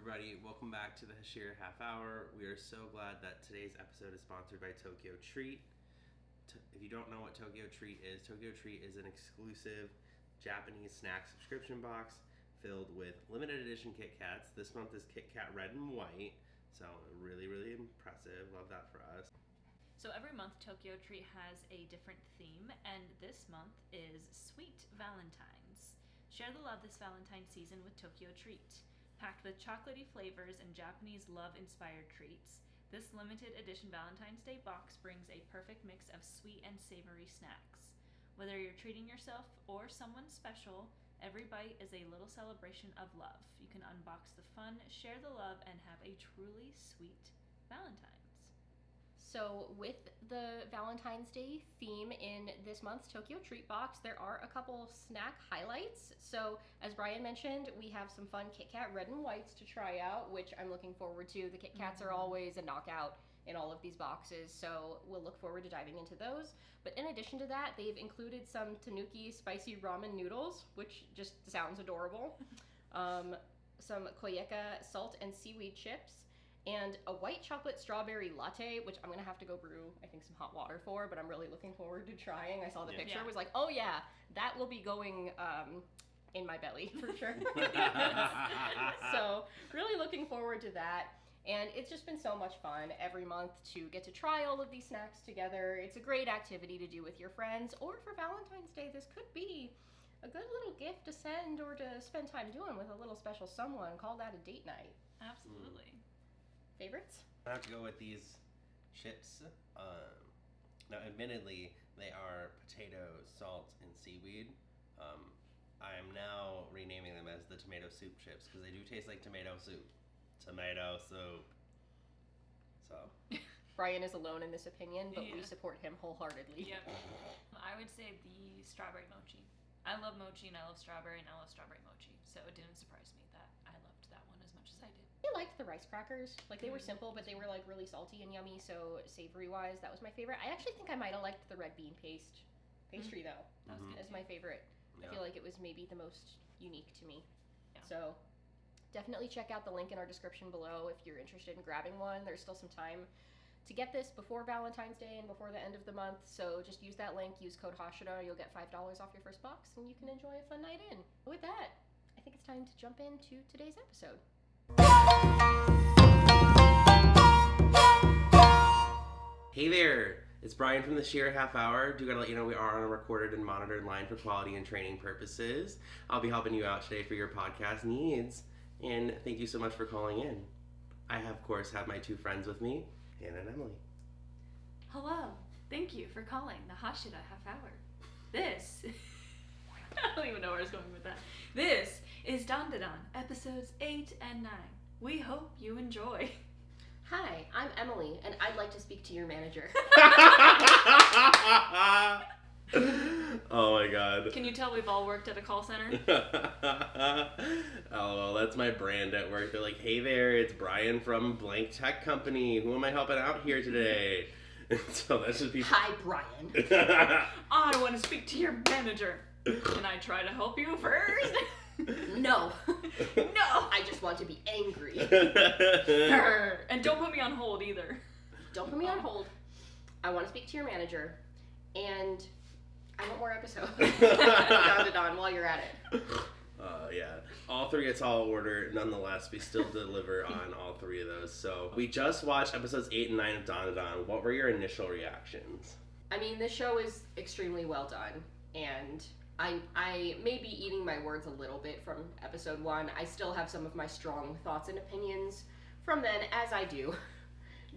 everybody. Welcome back to the Hashira Half Hour. We are so glad that today's episode is sponsored by Tokyo Treat. If you don't know what Tokyo Treat is an exclusive Japanese snack subscription box filled with limited edition Kit Kats. This month is Kit Kat Red and White, so really, really impressive. Love that for us. So every month, Tokyo Treat has a different theme, and this month is Sweet Valentines. Share the love this Valentine season with Tokyo Treat. Packed with chocolatey flavors and Japanese love-inspired treats, this limited edition Valentine's Day box brings a perfect mix of sweet and savory snacks. Whether you're treating yourself or someone special, every bite is a little celebration of love. You can unbox the fun, share the love, and have a truly sweet Valentine. So with the Valentine's Day theme in this month's Tokyo Treat Box, there are a couple snack highlights. So as Brian mentioned, we have some fun Kit Kat Red and Whites to try out, which I'm looking forward to. The Kit Kats are always a knockout in all of these boxes, so we'll look forward to diving into those. But in addition to that, they've included some Tanuki spicy ramen noodles, which just sounds adorable. Some Koyeka salt and seaweed chips, and a white chocolate strawberry latte, which I'm going to have to go brew, I think, some hot water for, but I'm really looking forward to trying. I saw the picture, was like, oh yeah, that will be going in my belly for sure. So really looking forward to that. And it's just been so much fun every month to get to try all of these snacks together. It's a great activity to do with your friends, or for Valentine's Day, this could be a good little gift to send or to spend time doing with a little special someone. Call that a date night. Absolutely. Favorites? I have to go with these chips. Now, admittedly, they are potato, salt, and seaweed. I am now renaming them as the tomato soup chips because they do taste like tomato soup. Tomato soup. So. Brian is alone in this opinion, but we Yeah. support him wholeheartedly. Yep. I would say the strawberry mochi. I love mochi and I love strawberry and I love strawberry mochi, so it didn't surprise me that I loved that one as much as I did. I liked the rice crackers. Like, they were simple, but they were like really salty and yummy, so savory-wise, that was my favorite. I actually think I might have liked the red bean pastry though. That was good. As my favorite. Yeah. I feel like it was maybe the most unique to me. Yeah. So definitely check out the link in our description below if you're interested in grabbing one. There's still some time to get this before Valentine's Day and before the end of the month, so just use that link, use code Hashira, you'll get $5 off your first box, and you can enjoy a fun night in. With that, I think it's time to jump into today's episode. Hey there, it's Brian from the Hashira Half Hour. Do gotta let you know we are on a recorded and monitored line for quality and training purposes. I'll be helping you out today for your podcast needs, and thank you so much for calling in. I, of course, have my two friends with me, Hannah and Emily. Hello. Thank you for calling the Hashira Half Hour. This... I don't even know where I was going with that. This is Dandadan, episodes 8 and 9. We hope you enjoy. Hi, I'm Emily, and I'd like to speak to your manager. Oh my god. Can you tell we've all worked at a call center? Oh, that's my brand at work. They're like, hey there, it's Brian from Blank Tech Company. Who am I helping out here today? So that should be... Hi, Brian. I want to speak to your manager. Can I try to help you first? No. No! I just want to be angry. And don't put me on hold either. Don't put me on hold. I want to speak to your manager, and I want more episodes. Down to Dawn while you're at it. Yeah. All three, it's all order. Nonetheless, we still deliver on all three of those. So we just watched episodes 8 and 9 of Dawn to Dawn. What were your initial reactions? I mean, this show is extremely well done, and I may be eating my words a little bit from episode 1. I still have some of my strong thoughts and opinions from then, as I do,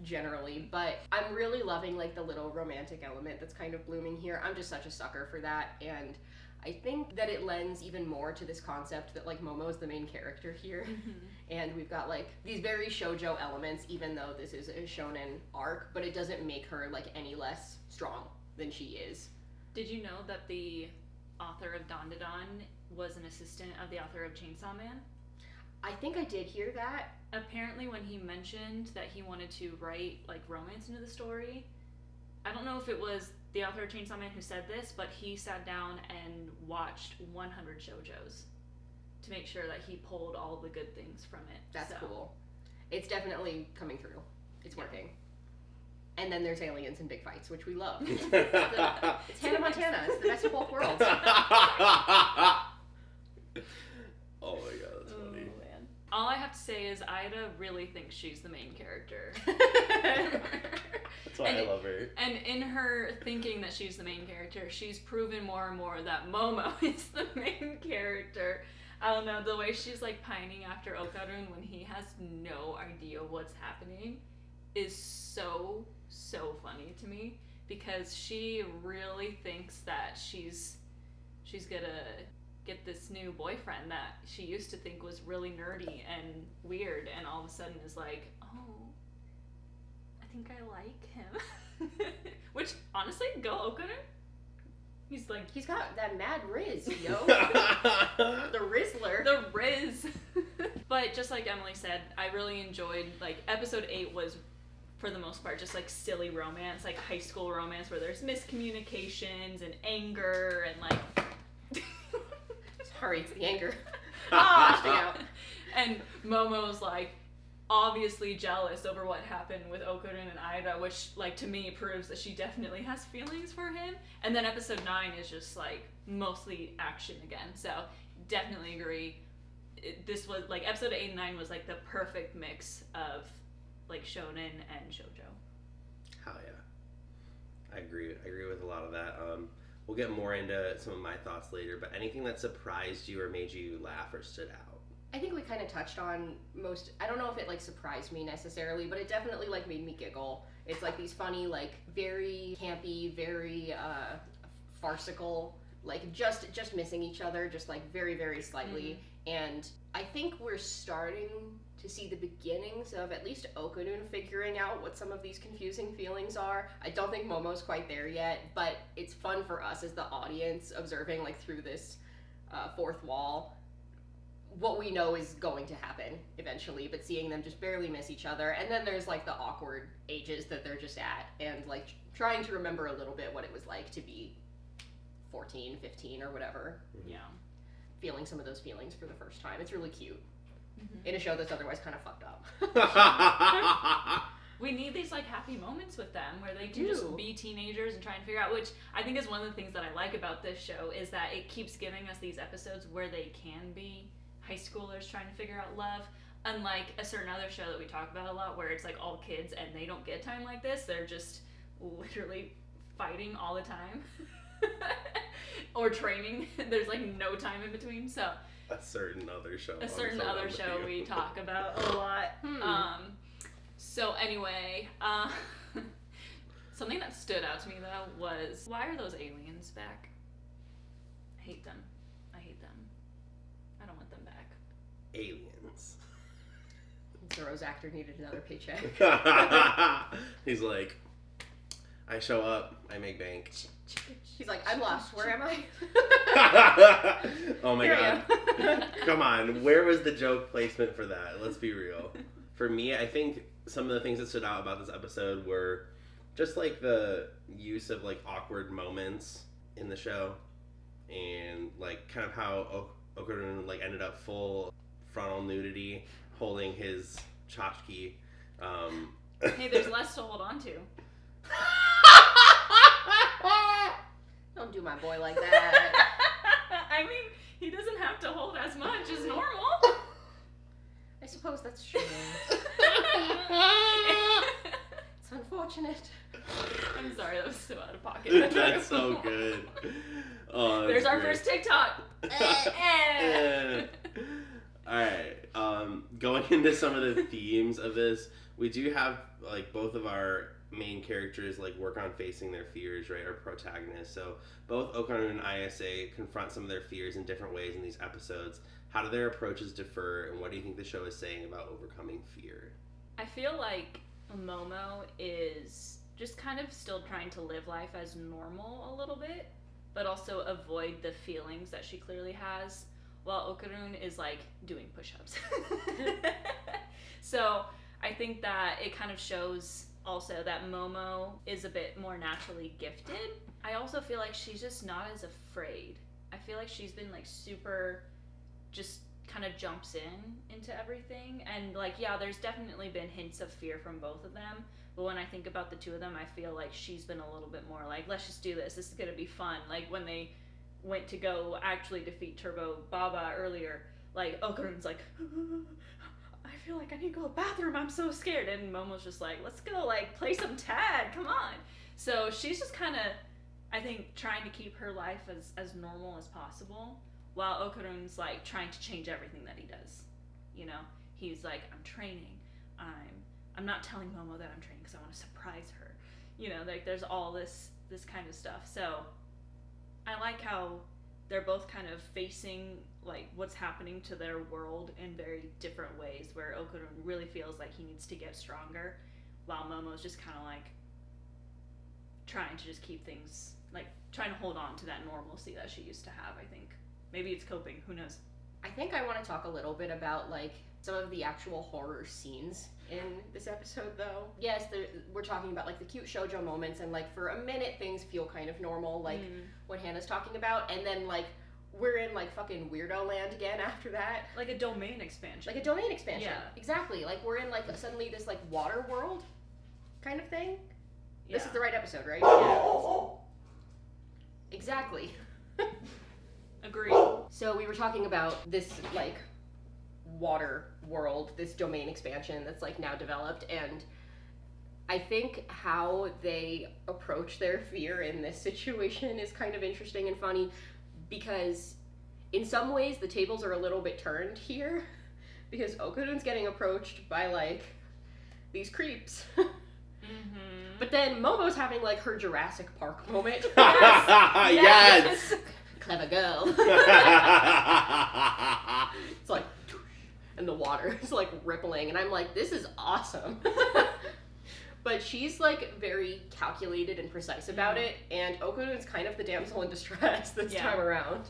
generally. But I'm really loving, like, the little romantic element that's kind of blooming here. I'm just such a sucker for that, and I think that it lends even more to this concept that, like, Momo's the main character here. And we've got, like, these very shoujo elements, even though this is a shonen arc, but it doesn't make her, like, any less strong than she is. Did you know that the author of Dandadan was an assistant of the author of Chainsaw Man? I think I did hear that. Apparently when he mentioned that he wanted to write, like, romance into the story, I don't know if it was the author of Chainsaw Man who said this, but he sat down and watched 100 shoujos. to make sure that he pulled all the good things from it. That's cool. It's definitely coming through. It's working. And then there's aliens and big fights, which we love. It's Hannah Montana. It's the best of both worlds. Oh my god, that's funny. Man. All I have to say is Ida really thinks she's the main character. That's why I love her. And in her thinking that she's the main character, she's proven more and more that Momo is the main character. I don't know, the way she's like pining after Okarun when he has no idea what's happening is so funny to me, because she really thinks that she's gonna get this new boyfriend that she used to think was really nerdy and weird, and all of a sudden is like, oh, I think I like him. Which, honestly, go Okarun. He's got that mad Riz, yo. The Rizzler. The Riz. But just like Emily said, I really enjoyed, like, episode 8 was, for the most part, just like silly romance, like high school romance where there's miscommunications and anger and like sorry, it's the anger. Out. And Momo's like obviously jealous over what happened with Okarun and Ida, which like to me proves that she definitely has feelings for him. And then episode 9 is just like mostly action again, so definitely agree. This was like episode 8 and 9 was like the perfect mix of like shonen and shoujo. Hell yeah. I agree with a lot of that. We'll get more into some of my thoughts later, but anything that surprised you or made you laugh or stood out? I think we kind of touched on most. I don't know if it like surprised me necessarily, but it definitely like made me giggle. It's like these funny, like very campy, very farcical, like just missing each other, just like very, very slightly. And I think we're starting to see the beginnings of at least Okarun figuring out what some of these confusing feelings are. I don't think Momo's quite there yet, but it's fun for us as the audience observing like through this fourth wall what we know is going to happen eventually, but seeing them just barely miss each other. And then there's like the awkward ages that they're just at, and like trying to remember a little bit what it was like to be 14, 15 or whatever. Yeah. Feeling some of those feelings for the first time. It's really cute. In a show that's otherwise kind of fucked up. We need these like happy moments with them where they can just be teenagers and try and figure out, which I think is one of the things that I like about this show, is that it keeps giving us these episodes where they can be high schoolers trying to figure out love, unlike a certain other show that we talk about a lot where it's like all kids and they don't get time like this. They're just literally fighting all the time. Or training. There's like no time in between. So a certain other show we talk about a lot. So anyway, something that stood out to me though was, why are those aliens back? I hate them. I don't want them back. Aliens. Zoro's actor needed another paycheck. He's like, I show up, I make bank. He's like, I'm lost. Where am I? Oh my god. Come on. Where was the joke placement for that? Let's be real. For me, I think some of the things that stood out about this episode were just like the use of like awkward moments in the show, and like kind of how Okarun like ended up full frontal nudity holding his tchotchke. Hey, there's less to hold on to. Don't do my boy like that. I mean, he doesn't have to hold as much as normal. I suppose that's true. It's unfortunate. I'm sorry, that was so out of pocket. That's so good. Oh, there's our great. first TikTok. Alright, going into some of the themes of this, we do have like both of our main characters like work on facing their fears, right? Our protagonists. So both Okarun and Ayase confront some of their fears in different ways in these episodes. How do their approaches differ, and what do you think the show is saying about overcoming fear? I feel like Momo is just kind of still trying to live life as normal a little bit, but also avoid the feelings that she clearly has, while Okarun is like doing push-ups. So I think that it kind of shows also that Momo is a bit more naturally gifted. I also feel like she's just not as afraid. I feel like she's been like super just kind of jumps into everything. And like, yeah, there's definitely been hints of fear from both of them, but when I think about the two of them, I feel like she's been a little bit more like, let's just do this, is gonna be fun. Like when they went to go actually defeat Turbo Baba earlier, like Okarun's like, I feel like I need to go to the bathroom, I'm so scared, and Momo's just like, let's go like play some tag, come on. So she's just kind of, I think, trying to keep her life as normal as possible, while Okarun's like trying to change everything that he does. You know, he's like, I'm training. I'm not telling Momo that I'm training because I want to surprise her. You know, like there's all this kind of stuff. So I like how they're both kind of facing like what's happening to their world in very different ways. Where Okarun really feels like he needs to get stronger, while Momo's just kind of like trying to just keep things, like trying to hold on to that normalcy that she used to have. I think maybe it's coping, who knows. I think I want to talk a little bit about like some of the actual horror scenes in this episode, though. Yes, we're talking about like the cute shoujo moments, and like for a minute things feel kind of normal, like what Hannah's talking about, and then like we're in like fucking weirdo land again after that. Like a domain expansion. Yeah, exactly. Like we're in like suddenly this like water world kind of thing. Yeah. This is the right episode, right? Yeah. Exactly. Agreed. So we were talking about this like water world, this domain expansion that's like now developed, and I think how they approach their fear in this situation is kind of interesting and funny, because in some ways the tables are a little bit turned here, because Okarun's getting approached by like these creeps. But then Momo's having like her Jurassic Park moment. Yes. Clever girl. It's like, and the water is like rippling, and I'm like, this is awesome. But she's like very calculated and precise about it, and Okarun's kind of the damsel in distress this time around.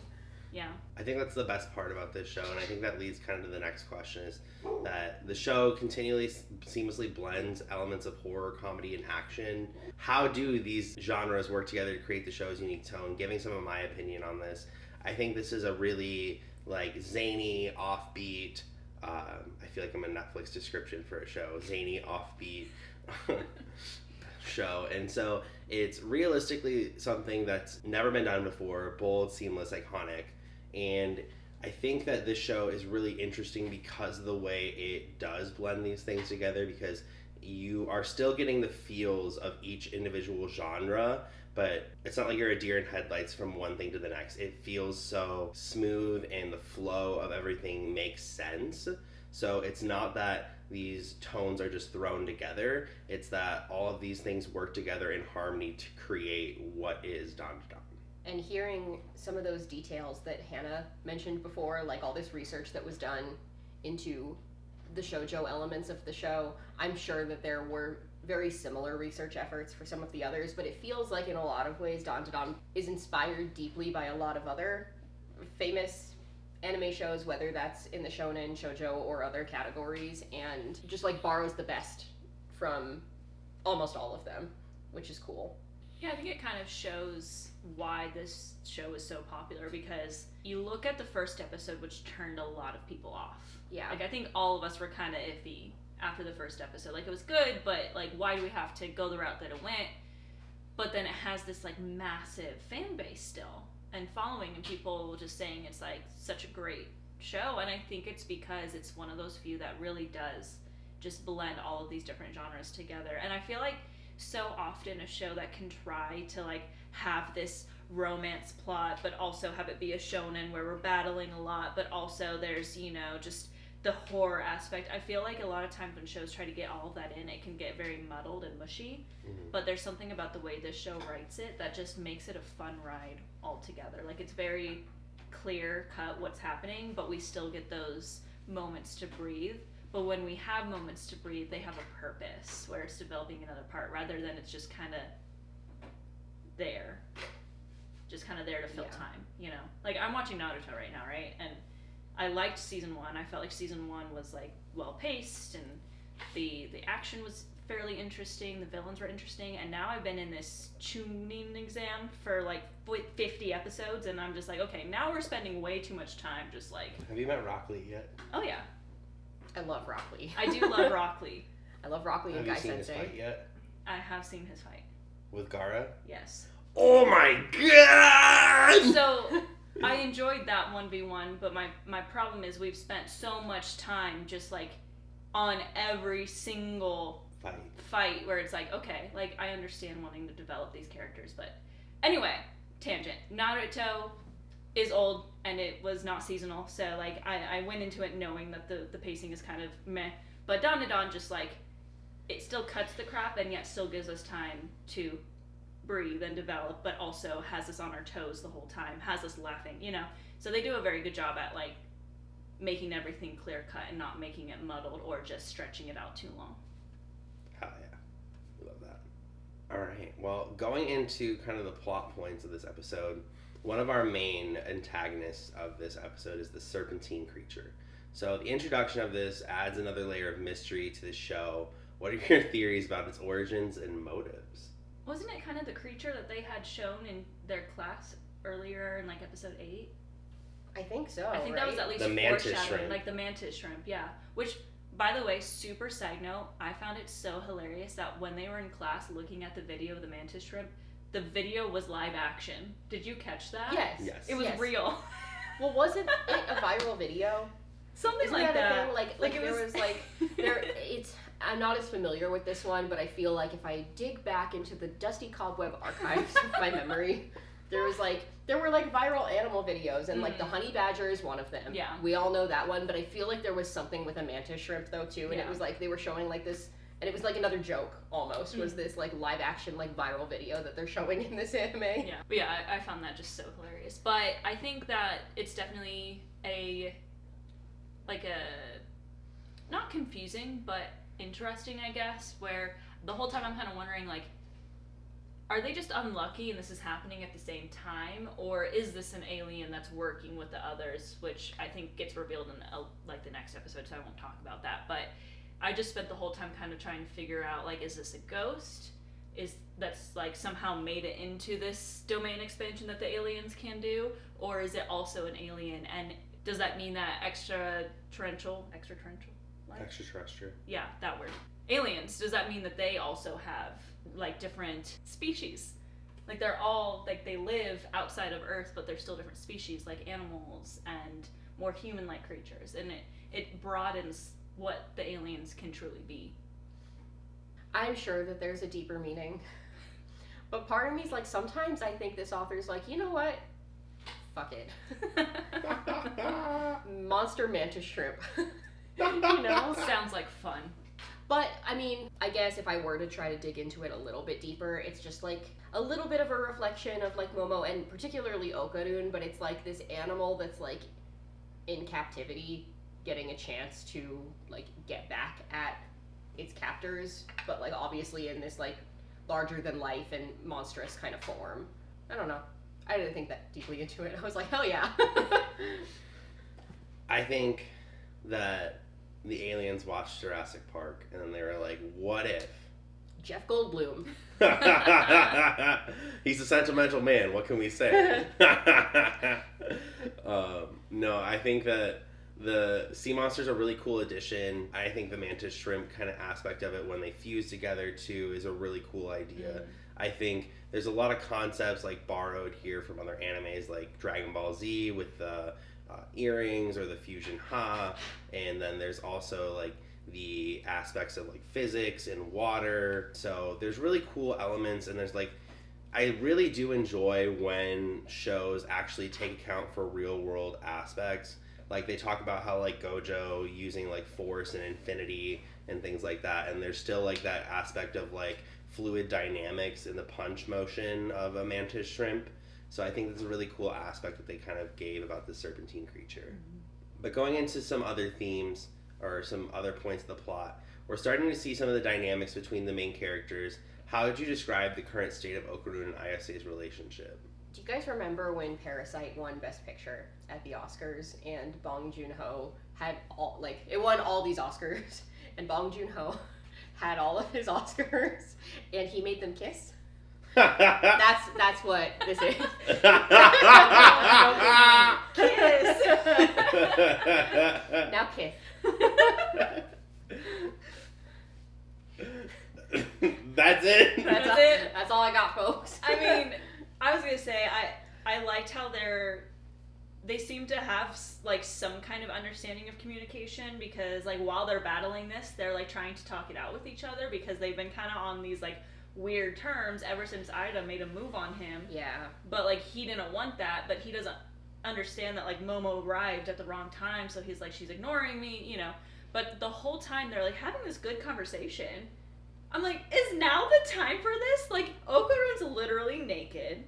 Yeah. I think that's the best part about this show, and I think that leads kind of to the next question, is that the show continually seamlessly blends elements of horror, comedy, and action. How do these genres work together to create the show's unique tone? Giving some of my opinion on this, I think this is a really like zany, offbeat, I feel like I'm a Netflix description for a show, zany, offbeat show. And so it's realistically something that's never been done before, bold, seamless, iconic. And I think that this show is really interesting because of the way it does blend these things together, because you are still getting the feels of each individual genre, but it's not like you're a deer in headlights from one thing to the next. It feels so smooth, and the flow of everything makes sense. So it's not that these tones are just thrown together. It's that all of these things work together in harmony to create what is Dan Dan. And hearing some of those details that Hannah mentioned before, like all this research that was done into the shoujo elements of the show, I'm sure that there were very similar research efforts for some of the others, but it feels like in a lot of ways Dan Dan is inspired deeply by a lot of other famous anime shows, whether that's in the shonen, shoujo, or other categories, and just like borrows the best from almost all of them, which is cool. Yeah, I think it kind of shows why this show is so popular, because you look at the first episode, which turned a lot of people off. Yeah. Like, I think all of us were kind of iffy after the first episode. Like, it was good, but, like, why do we have to go the route that it went? But then it has this, like, massive fan base still and following, and people just saying it's, like, such a great show. And I think it's because it's one of those few that really does just blend all of these different genres together. And I feel like so often a show that can try to like have this romance plot but also have it be a shonen where we're battling a lot, but also there's, you know, just the horror aspect. I feel like a lot of times when shows try to get all of that in, it can get very muddled and mushy. But there's something about the way this show writes it that just makes it a fun ride altogether. Like, it's very clear cut what's happening, but we still get those moments to breathe. But when we have moments to breathe, they have a purpose where it's developing another part, rather than it's just kind of there. Just kind of there to fill time, you know? Like, I'm watching Naruto right now, right? And I liked season 1. I felt like season 1 was, like, well-paced, and the action was fairly interesting. The villains were interesting, and now I've been in this tuning exam for like 50 episodes, and I'm just like, okay, now we're spending way too much time just like. Have you met Rock Lee yet? Oh yeah, I love Rock Lee. I do love Rock Lee. I love Rock Lee and Guy Have you seen his Sensei. fight yet? I have seen his fight. With Gaara? Yes. Oh my god! So I enjoyed that 1v1, but my problem is we've spent so much time just like on every single fight where it's like, okay, like I understand wanting to develop these characters, but anyway, tangent. Naruto is old and it was not seasonal, so like I went into it knowing that the pacing is kind of meh, but Dandadan just like it still cuts the crap and yet still gives us time to breathe and develop, but also has us on our toes the whole time, has us laughing, you know. So they do a very good job at like making everything clear cut and not making it muddled or just stretching it out too long. Hell yeah. Love that. Alright, well, going into kind of the plot points of this episode, one of our main antagonists of this episode is the serpentine creature. So the introduction of this adds another layer of mystery to the show. What are your theories about its origins and motives? Wasn't it kind of the creature that they had shown in their class earlier in like episode 8? I think so. I think right? that was at least The mantis foreshadowing, shrimp. like the mantis shrimp, yeah. Which, by the way, super side note, I found it so hilarious that when they were in class looking at the video of the mantis shrimp, the video was live action. Did you catch that? Yes. It was Yes. real. Well, wasn't it a viral video? Something Isn't like that a that. thing? Like it there was like it's. I'm not as familiar with this one, but I feel like if I dig back into the dusty cobweb archives of my memory, there were viral animal videos, and like the honey badger is one of them. Yeah. We all know that one, but I feel like there was something with a mantis shrimp though too, and Yeah. it was like they were showing like this, and it was like another joke almost. Was this like live action like viral video that they're showing in this anime? Yeah, but yeah, I found that just so hilarious. But I think that it's definitely a not confusing, but interesting, I guess, where the whole time I'm kind of wondering, like, are they just unlucky and this is happening at the same time, or is this an alien that's working with the others, which I think gets revealed in the next episode, so I won't talk about that. But I just spent the whole time kind of trying to figure out, like, is this a ghost? That's like somehow made it into this domain expansion that the aliens can do, or is it also an alien? And does that mean that extraterrestrial? What? Extraterrestrial. Yeah, that word. Aliens, does that mean that they also have like different species? Like they're all like they live outside of Earth, but they're still different species, like animals and more human-like creatures, and it broadens what the aliens can truly be. I'm sure that there's a deeper meaning. But part of me's like, sometimes I think this author's like, you know what? Fuck it. Monster mantis shrimp. You know? Sounds like fun. But, I mean, I guess if I were to try to dig into it a little bit deeper, it's just like a little bit of a reflection of like Momo and particularly Okarun, but it's like this animal that's like in captivity getting a chance to like get back at its captors, but like obviously in this like larger than life and monstrous kind of form. I don't know. I didn't think that deeply into it. I was like, hell yeah. I think that the aliens watched Jurassic Park and then they were like, what if? Jeff Goldblum. He's a sentimental man. What can we say? No, I think that the sea monster's a really cool addition. I think the mantis shrimp kind of aspect of it when they fuse together too is a really cool idea. I think there's a lot of concepts like borrowed here from other animes like Dragon Ball Z with the earrings or the fusion ha, and then there's also like the aspects of like physics and water. So there's really cool elements, and there's like I really do enjoy when shows actually take account for real world aspects. Like they talk about how like Gojo using like force and infinity and things like that, and there's still like that aspect of like fluid dynamics in the punch motion of a mantis shrimp. So I think that's a really cool aspect that they kind of gave about the serpentine creature. But going into some other themes or some other points of the plot, we're starting to see some of the dynamics between the main characters. How would you describe the current state of Okarun and Ayase's relationship? Do you guys remember when Parasite won Best Picture at the Oscars and Bong Joon-ho had it won all these Oscars, and Bong Joon-ho had all of his Oscars and he made them kiss. That's what this is. Kiss. Now kiss. That's it. That's it. That's all I got, folks. I mean, I was gonna say I liked how they seem to have like some kind of understanding of communication, because like while they're battling this, they're like trying to talk it out with each other, because they've been kind of on these like weird terms ever since Ida made a move on him. Yeah. But like he didn't want that, but he doesn't understand that like Momo arrived at the wrong time, so he's like, she's ignoring me, you know. But the whole time they're like having this good conversation. I'm like, is now the time for this? Like, Okarun's literally naked.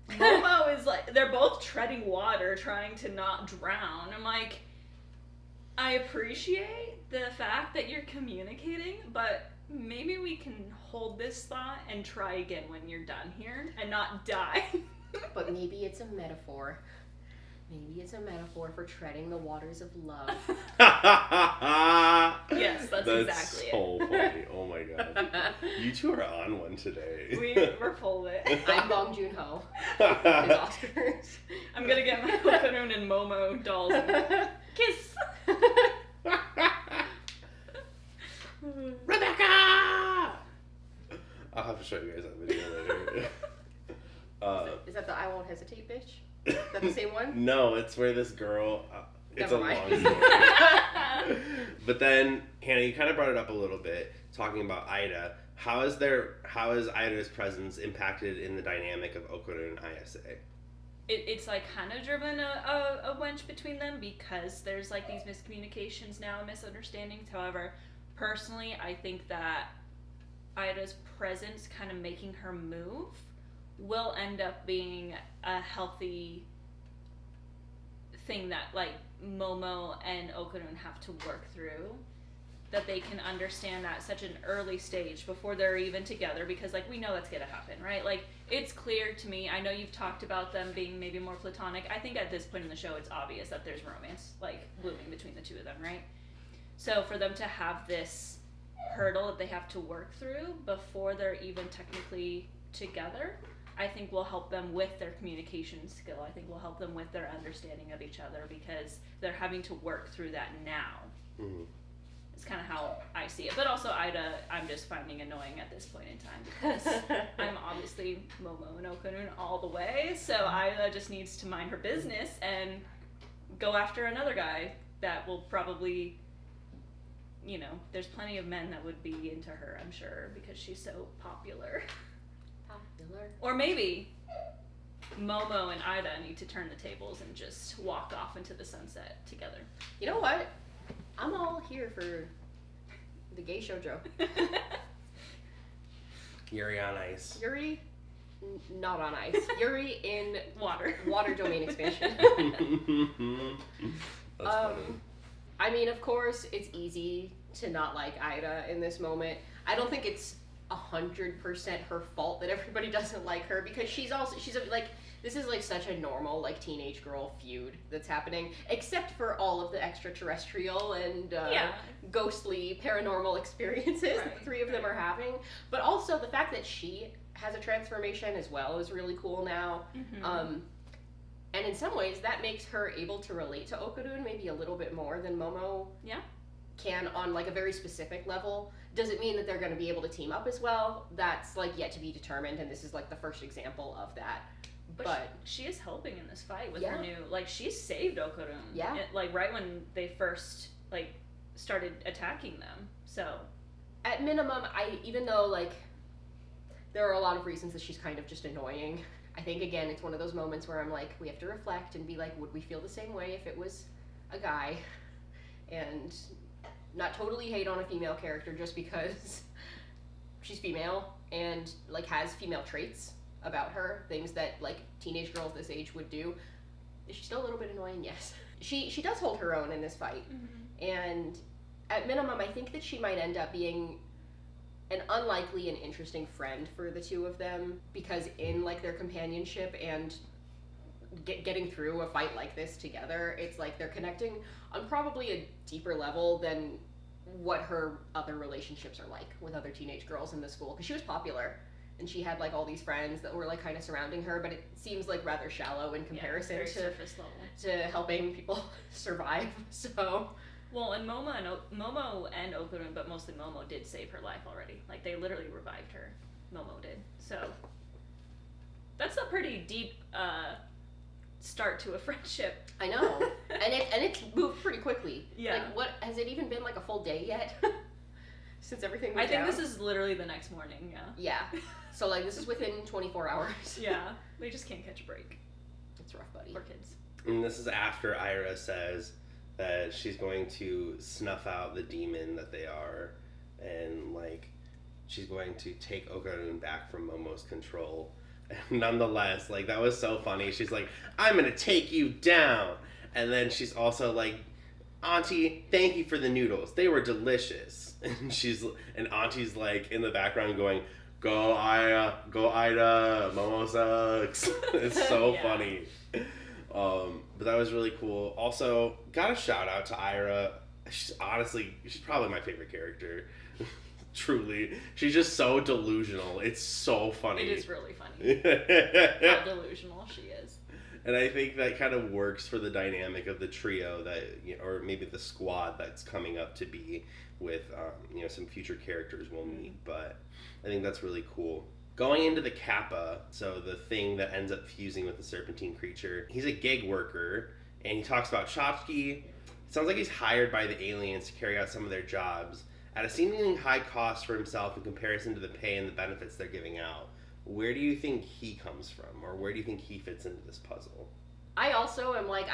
Momo is like, they're both treading water, trying to not drown. I'm like, I appreciate the fact that you're communicating, but maybe we can hold this thought and try again when you're done here and not die. But maybe it's a metaphor. Maybe it's a metaphor for treading the waters of love. Yes, that's exactly so it. funny. Oh my god. You two are on one today. We're full of it. I'm Bong Joon-ho. His Oscars. I'm gonna get my Okarun and Momo dolls and kiss. Rebecca! I'll have to show you guys that video later. Is that the I Won't Hesitate bitch? Is that the same one? No, it's where this girl. It's Never a mind. long story. But then, Hannah, you kind of brought it up a little bit, talking about Ida. How is Ida's presence impacted in the dynamic of Okarun and ISA? It's like kind of driven a wedge between them, because there's like these miscommunications now and misunderstandings. However, personally, I think that Ida's presence kind of making her move will end up being a healthy thing that like Momo and Okarun have to work through, that they can understand at such an early stage before they're even together, because like we know that's gonna happen, right? Like it's clear to me, I know you've talked about them being maybe more platonic. I think at this point in the show it's obvious that there's romance like blooming between the two of them, right? So for them to have this hurdle that they have to work through before they're even technically together, I think will help them with their communication skill. I think will help them with their understanding of each other, because they're having to work through that now. Mm-hmm. It's kind of how I see it. But also Ida, I'm just finding annoying at this point in time, because I'm obviously Momo and Okarun all the way. So Ida just needs to mind her business and go after another guy that will probably, you know, there's plenty of men that would be into her, I'm sure, because she's so popular. Or maybe Momo and Ida need to turn the tables and just walk off into the sunset together. You know what? I'm all here for the gay shoujo. Yuri on ice. Yuri, not on ice. Yuri in Water domain expansion. That's funny. I mean, of course, it's easy to not like Ida in this moment. I don't think it's 100% her fault that everybody doesn't like her, because she's like, this is like such a normal like teenage girl feud that's happening, except for all of the extraterrestrial and ghostly paranormal experiences that the three of them are having. But also the fact that she has a transformation as well is really cool now. Mm-hmm. And in some ways that makes her able to relate to Okarun maybe a little bit more than Momo can on like a very specific level. Does it mean that they're going to be able to team up as well? That's like yet to be determined, and this is like the first example of that. But she is helping in this fight with her new, like she saved Okarun. Yeah. Like right when they first like started attacking them. So at minimum, even though like there are a lot of reasons that she's kind of just annoying, I think again it's one of those moments where I'm like, we have to reflect and be like, would we feel the same way if it was a guy? And not totally hate on a female character just because she's female and like has female traits about her, things that like teenage girls this age would do. Is she still a little bit annoying? Yes. She does hold her own in this fight. Mm-hmm. And at minimum, I think that she might end up being an unlikely and interesting friend for the two of them, because in like their companionship and getting through a fight like this together, it's like they're connecting on probably a deeper level than what her other relationships are like with other teenage girls in the school, because she was popular and she had like all these friends that were like kind of surrounding her, but it seems like rather shallow in comparison very to surface level. to helping people survive. So Well, and Momo and Okurun, but mostly Momo, did save her life already. Like, they literally revived her. Momo did. So that's a pretty deep start to a friendship. I know, and it's moved pretty quickly. Yeah. Like, what has it even been like a full day yet since everything I went think down? this is literally the next morning. Yeah. Yeah. So like this is within 24 hours. Yeah. They just can't catch a break. It's rough, buddy. Poor kids. And this is after Ira says that she's going to snuff out the demon that they are, and like she's going to take Okarun back from Momo's control. And nonetheless, like that was so funny. She's like, "I'm gonna take you down," and then she's also like, "Auntie, thank you for the noodles. They were delicious." And Auntie's like in the background going, "Go Ida, Momo sucks." It's so Yeah. funny. But that was really cool. Also, got a shout out to Ira. She's probably my favorite character. Truly. She's just so delusional. It's so funny. It is really funny. How delusional she is. And I think that kind of works for the dynamic of the trio that, or maybe the squad that's coming up to be with, some future characters we'll meet. But I think that's really cool. Going into the Kappa, so the thing that ends up fusing with the serpentine creature, he's a gig worker, and he talks about Chachki. It sounds like he's hired by the aliens to carry out some of their jobs at a seemingly high cost for himself in comparison to the pay and the benefits they're giving out. Where do you think he comes from, or where do you think he fits into this puzzle? I also am like,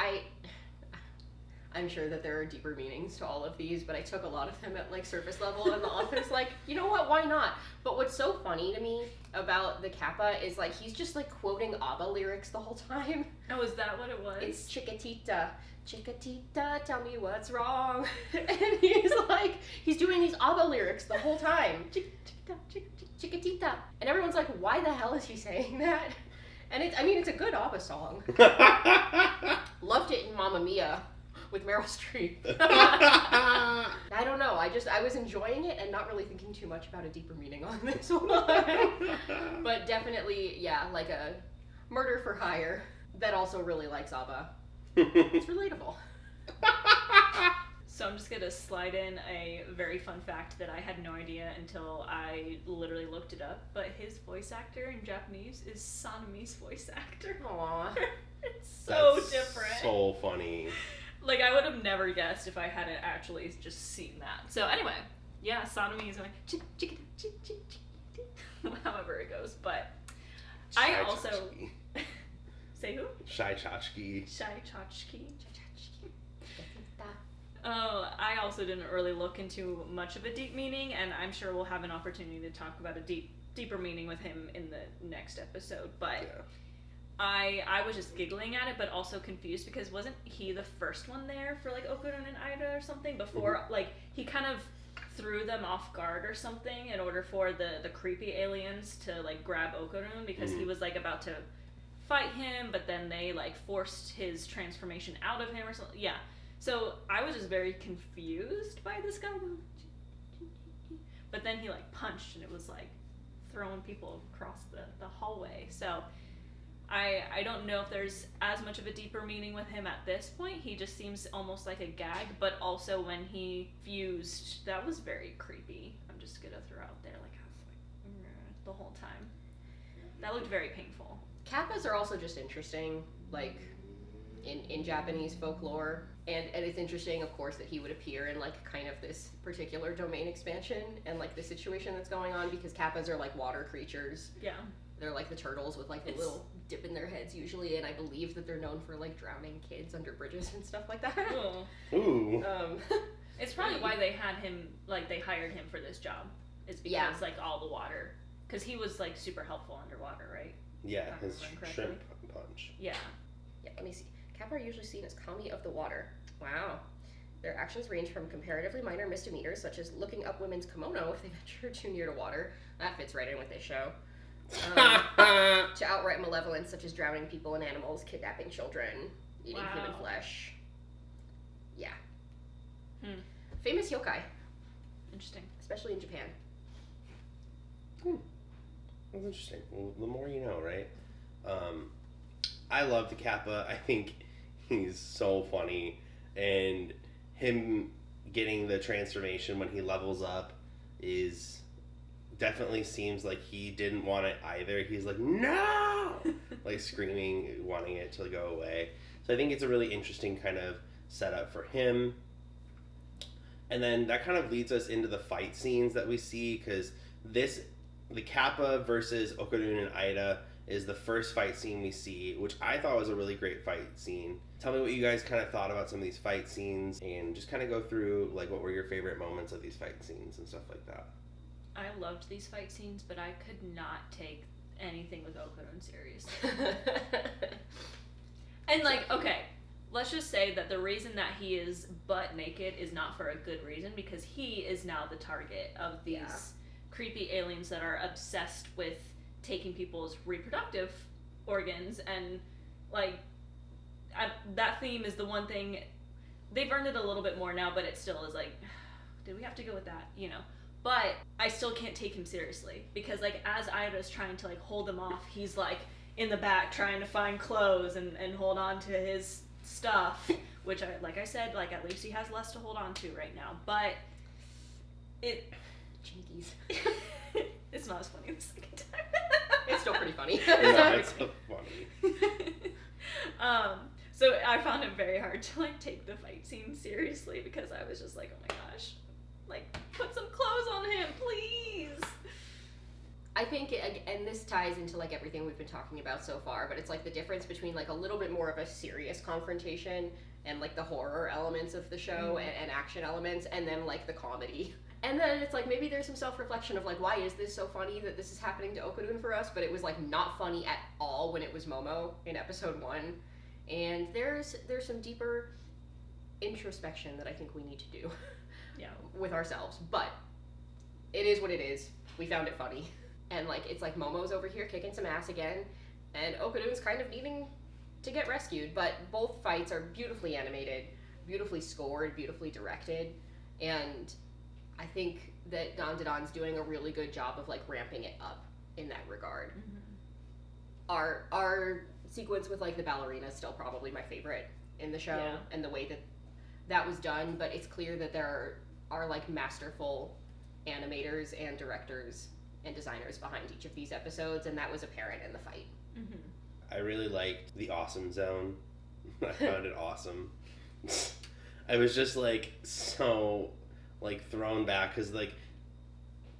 I'm sure that there are deeper meanings to all of these, but I took a lot of them at like surface level, and the author's like, you know what, why not? But what's so funny to me about the Kappa is like he's just like quoting ABBA lyrics the whole time. Oh, is that what it was? It's Chiquitita, Chiquitita, tell me what's wrong. And he's doing these ABBA lyrics the whole time. Chiquitita, Chiquitita. And everyone's like, why the hell is he saying that? And it's a good ABBA song. Loved it in Mamma Mia with Meryl Streep. I don't know. I was enjoying it and not really thinking too much about a deeper meaning on this one. But definitely, yeah, like a murder for hire that also really likes ABBA. It's relatable. So I'm just going to slide in a very fun fact that I had no idea until I literally looked it up. But his voice actor in Japanese is Sanemi's voice actor. Aww. It's so That's different. So funny. Like, I would have never guessed if I hadn't actually just seen that. So anyway, yeah, Sanemi is like, however it goes. But I Shai also... Chachki. Say who? Shai Chachki. Shai Chachki. Oh, I also didn't really look into much of a deep meaning, and I'm sure we'll have an opportunity to talk about a deeper meaning with him in the next episode. But Yeah. I was just giggling at it, but also confused because wasn't he the first one there for like Okurun and Ida or something before? Like he kind of threw them off guard or something in order for the creepy aliens to like grab Okurun because he was like about to fight him, but then they like forced his transformation out of him or something. Yeah. So I was just very confused by this guy. But then he like punched and it was like throwing people across the hallway. So I don't know if there's as much of a deeper meaning with him at this point. He just seems almost like a gag, but also when he fused, that was very creepy. I'm just gonna throw out there, like I was like the whole time. That looked very painful. Kappas are also just interesting, like in Japanese folklore, and it's interesting, of course, that he would appear in like kind of this particular domain expansion and like the situation that's going on because Kappas are like water creatures. Yeah. They're like the turtles with like the little dip in their heads usually, and I believe that they're known for like drowning kids under bridges and stuff like that. Ooh. It's probably why they had him, like they hired him for this job. It's because like all the water, because he was like super helpful underwater, right? Yeah, If I his remember shrimp correctly. punch. Yeah. Yeah, let me see. Kappa are usually seen as kami of the water. Wow. Their actions range from comparatively minor misdemeanors, such as looking up women's kimono if they venture too near to water. That fits right in with this show. To outright malevolence, such as drowning people and animals, kidnapping children, eating human flesh. Yeah. Famous yokai. Interesting. especially in Japan. That's interesting. Well, the more you know, right? I love the Kappa. I think he's so funny, and him getting the transformation when he levels up is definitely seems like he didn't want it either. He's like, no, like screaming, wanting it to go away. So I think it's a really interesting kind of setup for him. And then that kind of leads us into the fight scenes that we see, because the Kappa versus Okudun and Aida is the first fight scene we see, which I thought was a really great fight scene. Tell me what you guys kind of thought about some of these fight scenes, and just kind of go through like what were your favorite moments of these fight scenes and stuff like that. I loved these fight scenes, but I could not take anything with Okudun seriously. And like, okay, let's just say that the reason that he is butt naked is not for a good reason, because he is now the target of these creepy aliens that are obsessed with taking people's reproductive organs, and like that theme is the one thing they've earned it a little bit more now, but it still is like, did we have to go with that, you know? But I still can't take him seriously, because like as Aida's trying to like hold him off, he's like in the back trying to find clothes and hold on to his stuff, which like I said, like at least he has less to hold on to right now, but Jinkies. it's not as funny the second time. It's still pretty funny. No, it's so funny. So I found it very hard to like take the fight scene seriously, because I was just like, oh my gosh, like put some clothes on him, please. I think, and this ties into like everything we've been talking about so far, but it's like the difference between like a little bit more of a serious confrontation and like the horror elements of the show and action elements, and then like the comedy. And then it's like maybe there's some self-reflection of like, why is this so funny that this is happening to Okudun for us, but it was like not funny at all when it was Momo in episode 1. And there's some deeper introspection that I think we need to do with ourselves. But it is what it is. We found it funny. And like it's like Momo's over here kicking some ass again, and Okudun's kind of needing to get rescued. But both fights are beautifully animated, beautifully scored, beautifully directed, and I think that Dandadan's doing a really good job of like ramping it up in that regard. Our sequence with like the ballerina is still probably my favorite in the show, and the way that was done, but it's clear that there are like masterful animators and directors and designers behind each of these episodes, and that was apparent in the fight. I really liked the awesome zone. I found it awesome. I was just like so like thrown back, because like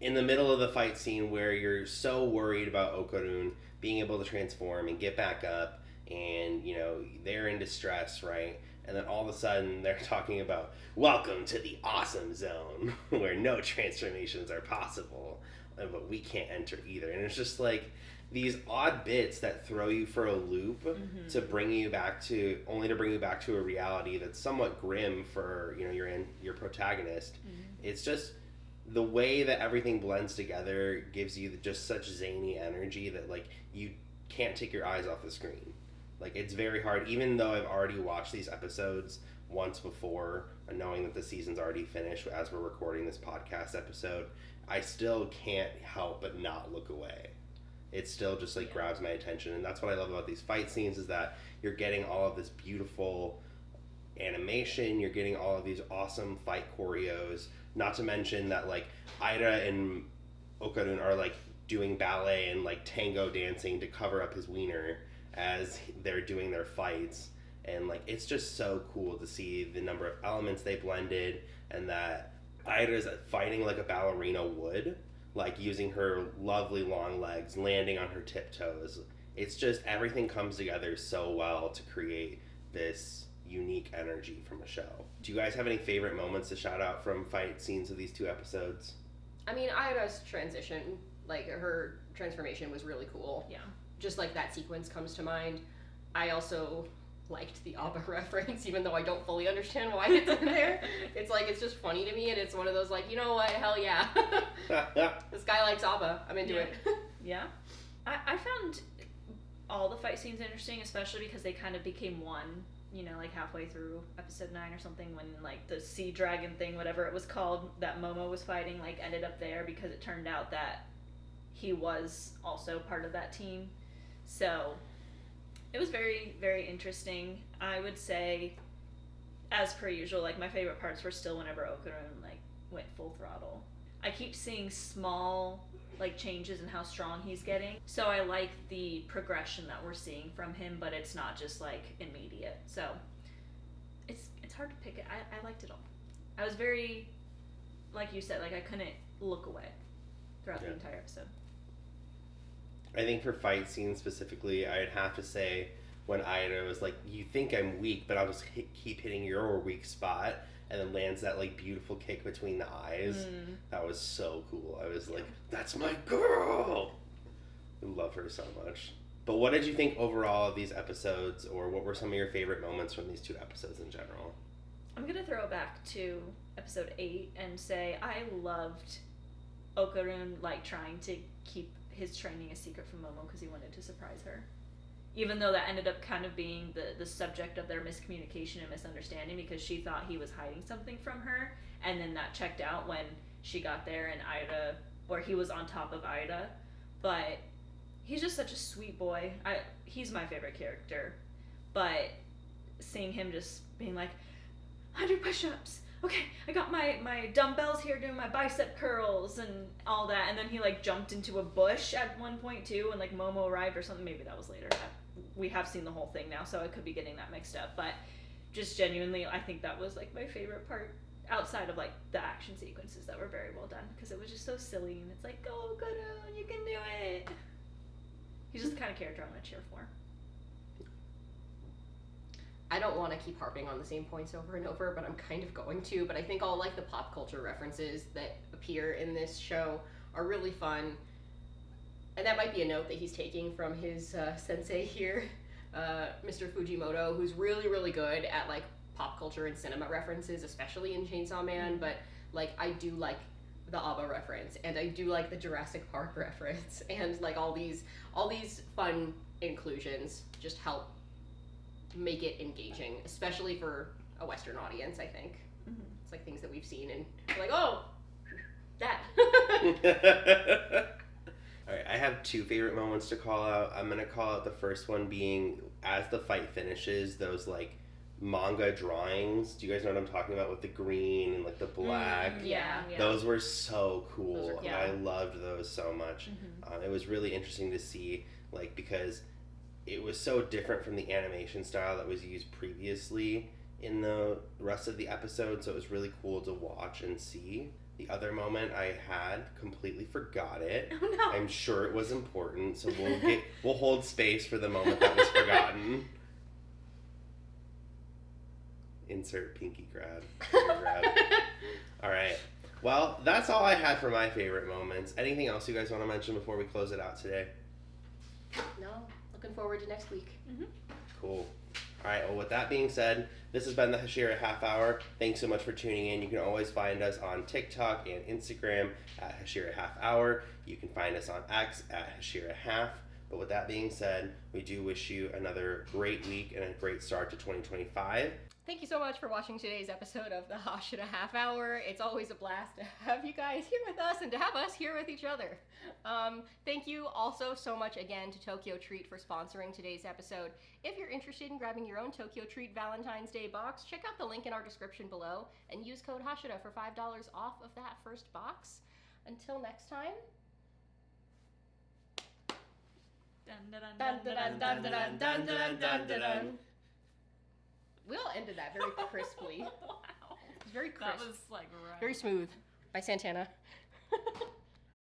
in the middle of the fight scene where you're so worried about Okudun being able to transform and get back up, and you know they're in distress, right? And then all of a sudden they're talking about welcome to the awesome zone where no transformations are possible, but we can't enter either. And it's just like these odd bits that throw you for a loop to bring you back to a reality that's somewhat grim for, you know, your protagonist. It's just the way that everything blends together gives you just such zany energy that like you can't take your eyes off the screen. Like it's very hard, even though I've already watched these episodes once before, and knowing that the season's already finished as we're recording this podcast episode, I still can't help but not look away. It still just like grabs my attention, and that's what I love about these fight scenes, is that you're getting all of this beautiful animation, you're getting all of these awesome fight choreos, not to mention that like Aida and Okudun are like doing ballet and like tango dancing to cover up his wiener as they're doing their fights, and like it's just so cool to see the number of elements they blended, and that Aida's fighting like a ballerina would, like using her lovely long legs, landing on her tiptoes. It's just everything comes together so well to create this unique energy from a show. Do you guys have any favorite moments to shout out from fight scenes of these two episodes? I mean, Aida's transition, like her transformation was really cool. Yeah. Just like that sequence comes to mind. I also liked the ABBA reference, even though I don't fully understand why it's in there. It's like, it's just funny to me, and it's one of those like, you know what, hell yeah. This guy likes ABBA, I'm into it. Yeah. I found all the fight scenes interesting, especially because they kind of became one you know, like halfway through episode 9 or something, when like the sea dragon thing, whatever it was called, that Momo was fighting, like ended up there because it turned out that he was also part of that team. So it was very, very interesting. I would say, as per usual, like my favorite parts were still whenever Okarun like went full throttle. I keep seeing small like changes in how strong he's getting. So I like the progression that we're seeing from him, but it's not just like immediate. So it's hard to pick it. I liked it all. I was very, like you said, like I couldn't look away throughout the entire episode. I think for fight scenes specifically, I'd have to say when Ida was like, you think I'm weak, but I'll just keep hitting your weak spot, and then lands that like beautiful kick between the eyes. That was so cool. I was like, that's my girl! I love her so much. But what did you think overall of these episodes, or what were some of your favorite moments from these 2 episodes in general? I'm going to throw it back to episode 8 and say I loved Okarun like trying to keep his training a secret from Momo because he wanted to surprise her. Even though that ended up kind of being the subject of their miscommunication and misunderstanding, because she thought he was hiding something from her, and then that checked out when she got there and Ida, or he was on top of Ida. But he's just such a sweet boy. He's my favorite character. But seeing him just being like, 100 push-ups, okay, I got my dumbbells here doing my bicep curls and all that, and then he like jumped into a bush at one point too, and like Momo arrived or something. Maybe that was later. We have seen the whole thing now, so I could be getting that mixed up, but just genuinely I think that was like my favorite part, outside of like the action sequences that were very well done, because it was just so silly, and it's like, go Guru, you can do it. He's just the kind of character I want to cheer for. I don't want to keep harping on the same points over and over, but I'm kind of going to. But I think all like the pop culture references that appear in this show are really fun. And that might be a note that he's taking from his sensei here, Mr. Fujimoto, who's really, really good at like pop culture and cinema references, especially in Chainsaw Man. But like I do like the ABBA reference, and I do like the Jurassic Park reference, and like all these fun inclusions just help make it engaging, especially for a Western audience, I think. It's like things that we've seen and we're like, oh, that. Alright, I have 2 favorite moments to call out. I'm going to call out the first one being, as the fight finishes, those like manga drawings. Do you guys know what I'm talking about, with the green and like the black? Yeah. Those were so cool. Those are cool. I loved those so much. It was really interesting to see, like, because it was so different from the animation style that was used previously in the rest of the episode, so it was really cool to watch and see. The other moment I had, completely forgot it. Oh no. I'm sure it was important, so we'll hold space for the moment that was forgotten. Insert pinky grab. Alright. Well, that's all I had for my favorite moments. Anything else you guys want to mention before we close it out today? No. Looking forward to next week. Cool. Alright, well, with that being said, this has been the Hashira Half Hour. Thanks so much for tuning in. You can always find us on TikTok and Instagram at Hashira Half Hour. You can find us on X at Hashira Half. But with that being said, we do wish you another great week and a great start to 2025. Thank you so much for watching today's episode of the Hashira Half Hour. It's always a blast to have you guys here with us and to have us here with each other. Thank you also so much again to Tokyo Treat for sponsoring today's episode. If you're interested in grabbing your own Tokyo Treat Valentine's Day box, check out the link in our description below and use code Hashira for $5 off of that first box. Until next time. We all ended that very crisply. Wow. It was very crisp. That was like right. Very smooth. By Santana.